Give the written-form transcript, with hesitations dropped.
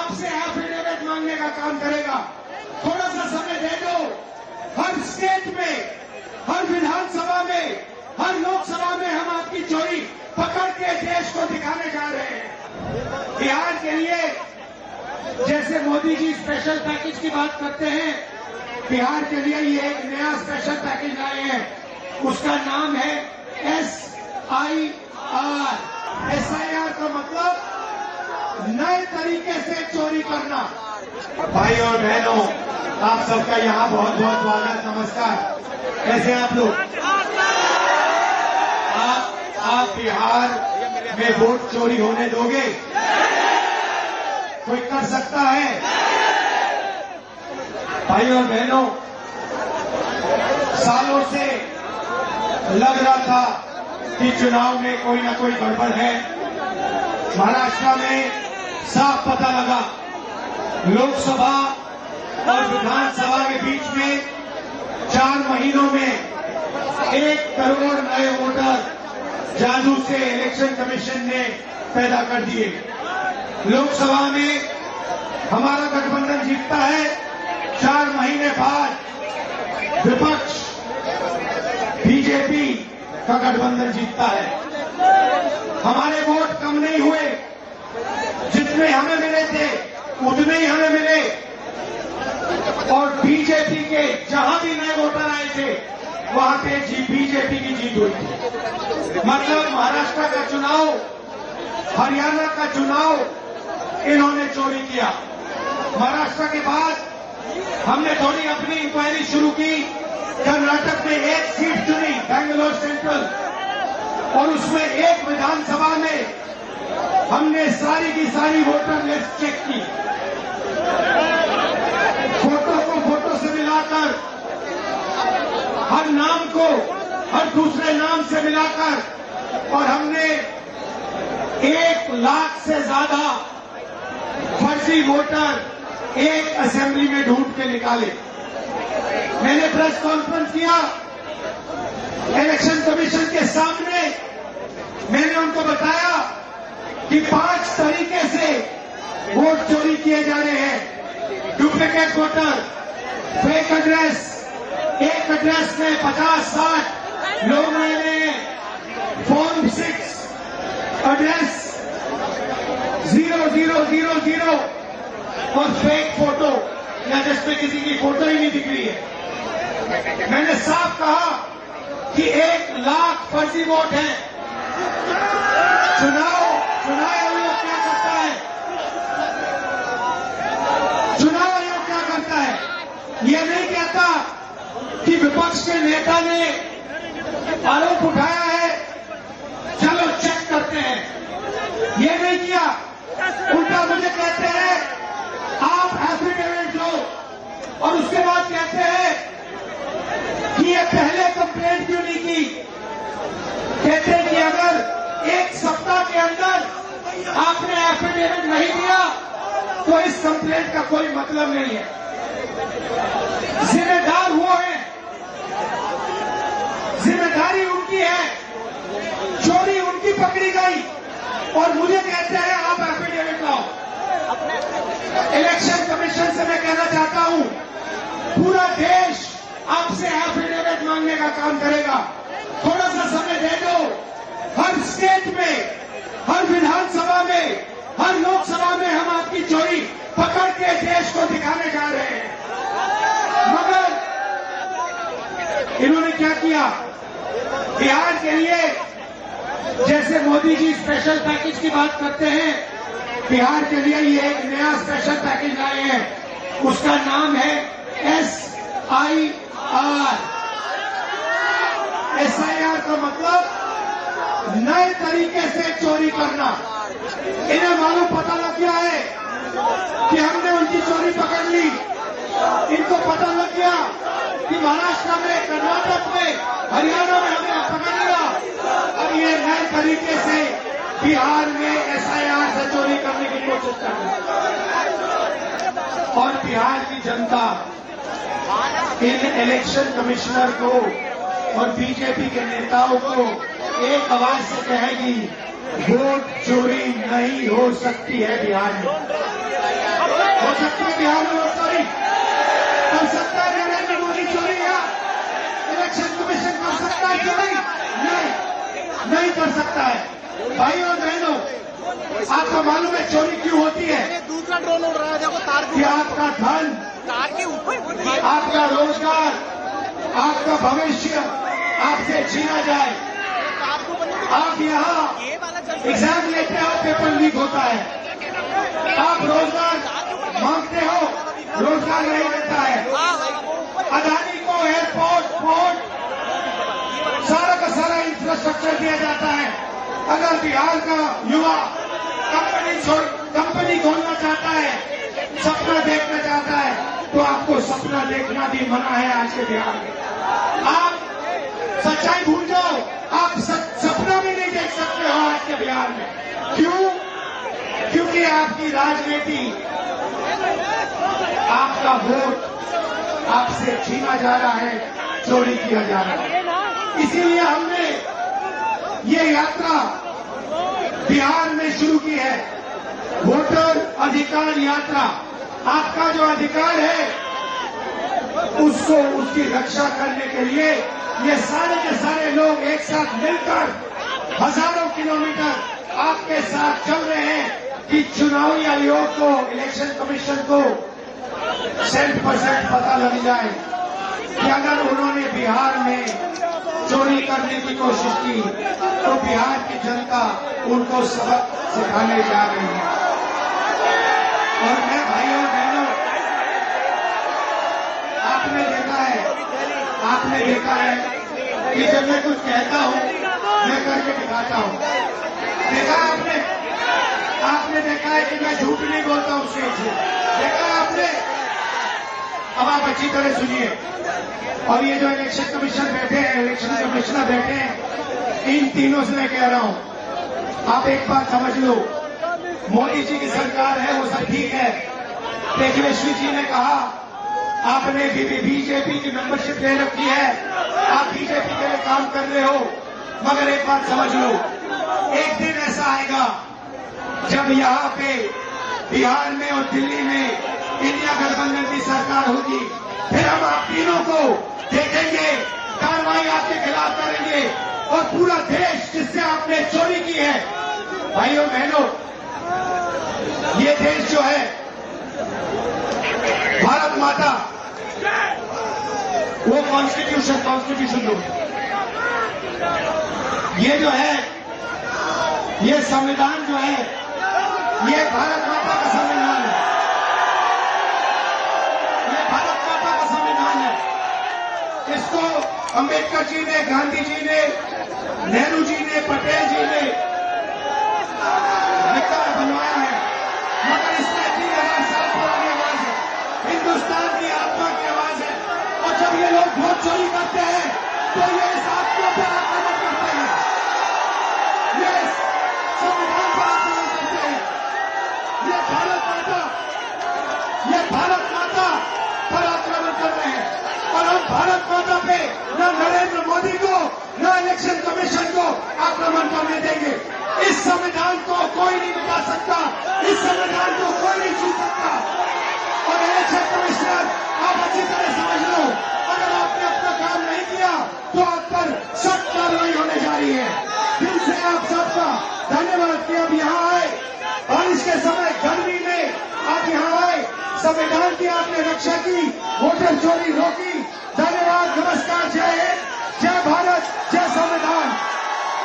आपसे एफिडेविट मांगने का काम करेगा। थोड़ा सा समय दे दो। हर स्टेट में, हर विधानसभा में, हर लोकसभा में हम आपकी चोरी पकड़ के देश को दिखाने जा रहे हैं। बिहार के लिए जैसे मोदी जी स्पेशल पैकेज की बात करते हैं, बिहार के लिए ये एक नया स्पेशल पैकेज लाए हैं। उसका नाम है SIR। SIR का मतलब नए तरीके से चोरी करना। भाई और बहनों, आप सबका यहाँ बहुत बहुत स्वागत, नमस्कार। कैसे आप लोग? आप बिहार में वोट चोरी होने दोगे? कोई कर सकता है? भाई और बहनों, सालों से लग रहा था कि चुनाव में कोई ना कोई गड़बड़ है। महाराष्ट्र में साफ पता लगा, लोकसभा और विधानसभा के बीच में 4 महीनों में 1 करोड़ नए वोटर जादू से इलेक्शन कमीशन ने पैदा कर दिए। लोकसभा में हमारा गठबंधन जीतता है, 4 महीने बाद विपक्ष बीजेपी का गठबंधन जीतता है। हमारे वोट कम नहीं हुए, जितने हमें मिले थे उतने ही हमें मिले, और बीजेपी के जहां भी नए वोटर आए थे वहां पे बीजेपी की जीत हुई थी। मतलब महाराष्ट्र का चुनाव, हरियाणा का चुनाव इन्होंने चोरी किया। महाराष्ट्र के बाद हमने थोड़ी अपनी इंक्वायरी शुरू की। कर्नाटक में 1 सीट चुनी, बैंगलोर सेंट्रल, और उसमें 1 विधानसभा में हमने सारी की सारी वोटर लिस्ट चेक की। फोटो को फोटो से मिलाकर, हर नाम को हर दूसरे नाम से मिलाकर, और हमने 1 लाख से ज्यादा फर्जी वोटर एक असेंबली में ढूंढ के निकाले। मैंने प्रेस कॉन्फ्रेंस किया इलेक्शन कमीशन के सामने। मैंने उनको बताया कि 5 तरीके से वोट चोरी किए जा रहे हैं। डुप्लीकेट वोटर, फेक एड्रेस, एक एड्रेस में 50-60 लोग रहे हैं, फॉर्म 6 एड्रेस 0000 और फेक फोटो, या जिसमें किसी की फोटो ही नहीं दिख रही है। मैंने साफ कहा कि 1 लाख फर्जी वोट है। चुनाव आयोग क्या करता है? चुनाव आयोग क्या करता है? यह नहीं कहता कि विपक्ष के नेता ने आरोप उठाया है, चलो चेक करते हैं। यह नहीं किया, उल्टा मुझे कहते हैं आप एफिडेविट लो, और उसके बाद कहते हैं कि ये पहले कंप्लेंट क्यों नहीं की। कहते हैं कि अगर 1 सप्ताह के अंदर आपने एफिडेविट नहीं दिया तो इस कंप्लेंट का कोई मतलब नहीं है। जिम्मेदार वो है, जिम्मेदारी उनकी है, चोरी उनकी पकड़ी गई, और मुझे कहते हैं आप एफिडेविट लाओ। इलेक्शन कमीशन से मैं कहना चाहता हूं, पूरा देश आपसे एफिडेविट मांगने का काम करेगा। थोड़ा सा समय दे दो। हर स्टेट में, हर विधानसभा में, हर लोकसभा में हम आपकी चोरी पकड़ के देश को दिखाने जा रहे हैं। मगर इन्होंने क्या किया? बिहार के लिए जैसे मोदी जी स्पेशल पैकेज की बात करते हैं, बिहार के लिए ये एक नया स्पेशल पैकेज लाए हैं। उसका नाम है SIR। SIR का मतलब नए तरीके से चोरी करना। इन्हें मालूम पता लग गया है कि हमने उनकी चोरी पकड़ ली। इनको पता लग गया कि महाराष्ट्र में, कर्नाटक में, हरियाणा में हमने पकड़ लिया। अब ये नए तरीके से बिहार में SIR से चोरी करने की कोशिश कर रही है। और बिहार की जनता इन इलेक्शन कमिश्नर को और बीजेपी के नेताओं को एक आवाज से कहेगी, वोट चोरी नहीं हो सकती है बिहार में। हो सकती है बिहार में वोट चोरी कर सकता है नरेंद्र मोदी चोरी या इलेक्शन कमीशन कर सकता है चोरी? नहीं कर सकता है। भाइयों और बहनों, आपको मालूम है चोरी क्यों होती है? दूसरा ड्रोन उड़ रहा है, देखो तार कि आपका धन, तार के ऊपर, आपका रोजगार, आपका भविष्य आपसे छीना जाए। आप यहाँ एग्जाम लेते हो, पेपर लीक होता है, आप रोजगार मांगते हो, रोजगार नहीं मिलता है। अदानी को एयरपोर्ट, पोर्ट, सारा का सारा इंफ्रास्ट्रक्चर दिया जाता है। अगर बिहार का युवा कंपनी खोलना चाहता है, सपना देखना चाहता है, तो आपको सपना देखना भी मना है आज के बिहार में। आप सच्चाई भूल जाओ, आप सपना भी नहीं देख सकते हो आज के बिहार में। क्यों? क्योंकि आपकी राजनीति, आपका वोट आपसे छीना जा रहा है, चोरी किया जा रहा है। इसीलिए हमने ये यात्रा बिहार में शुरू की है, वोटर अधिकार यात्रा। आपका जो अधिकार है उसको, उसकी रक्षा करने के लिए ये सारे के सारे लोग एक साथ मिलकर हजारों किलोमीटर आपके साथ चल रहे हैं कि चुनावी आयोग को, इलेक्शन कमीशन को 100% पता लग जाए कि अगर उन्होंने बिहार में चोरी करने की कोशिश की तो बिहार की जनता उनको सबक सिखाने जा रही है। और मैं भाइयों बहनों, आपने देखा है कि जब मैं कुछ कहता हूं, मैं करके दिखाता हूं। देखा आपने देखा है कि मैं झूठ नहीं बोलता हूं स्टेज से। देखा आपने? अब आप अच्छी तरह सुनिए। और ये जो इलेक्शन कमीशन बैठे हैं, इलेक्शन कमिश्नर बैठे हैं, इन तीनों से मैं कह रहा हूं, आप एक बात समझ लो, मोदी जी की सरकार है, वो सब ठीक है। तेजस्वी जी ने कहा आपने बीजेपी की मेंबरशिप ले रखी है, आप बीजेपी के लिए काम कर रहे हो, मगर एक बात समझ लो, एक दिन ऐसा आएगा जब यहाँ पे बिहार में और दिल्ली में इंडिया गठबंधन की सरकार होगी, फिर हम आप तीनों को देखेंगे, कार्रवाई आपके खिलाफ करेंगे और पूरा देश जिससे आपने चोरी की है। भाइयों बहनों, ये देश जो है, भारत माता, वो कॉन्स्टिट्यूशन दो, ये जो है, ये संविधान जो है, ये भारत माता का संविधान है, ये भारत माता का संविधान है। इसको अंबेडकर जी ने, गांधी जी ने, नेहरू जी ने, पटेल जी ने बनवाया है, मगर इसमें 3000 साल पुरानी आवाज है, हिंदुस्तान की आत्मा की आवाज है। और जब ये लोग वोट चोरी करते हैं तो ये इस आत्मा पर आक्रमण करते हैं, ये संविधान पर आक्रमण करते हैं। ये भारत माता पर आक्रमण कर रहे हैं और हम भारत माता पे न नरेंद्र मोदी को, न इलेक्शन कमीशन को आक्रमण करने देंगे। इस संविधान को कोई नहीं मिटा सकता, इस संविधान को कोई नहीं छू सकता। और इलेक्शन कमिश्नर, आप अच्छी तरह समझ लो, अगर आपने अपना काम नहीं किया तो आप पर सख्त कार्रवाई होने जा रही है। दिल से आप सबका धन्यवाद कि आप यहाँ आए, बारिश के समय, गर्मी में आप यहाँ आए, संविधान की आपने रक्षा की, वोटर चोरी रोकी,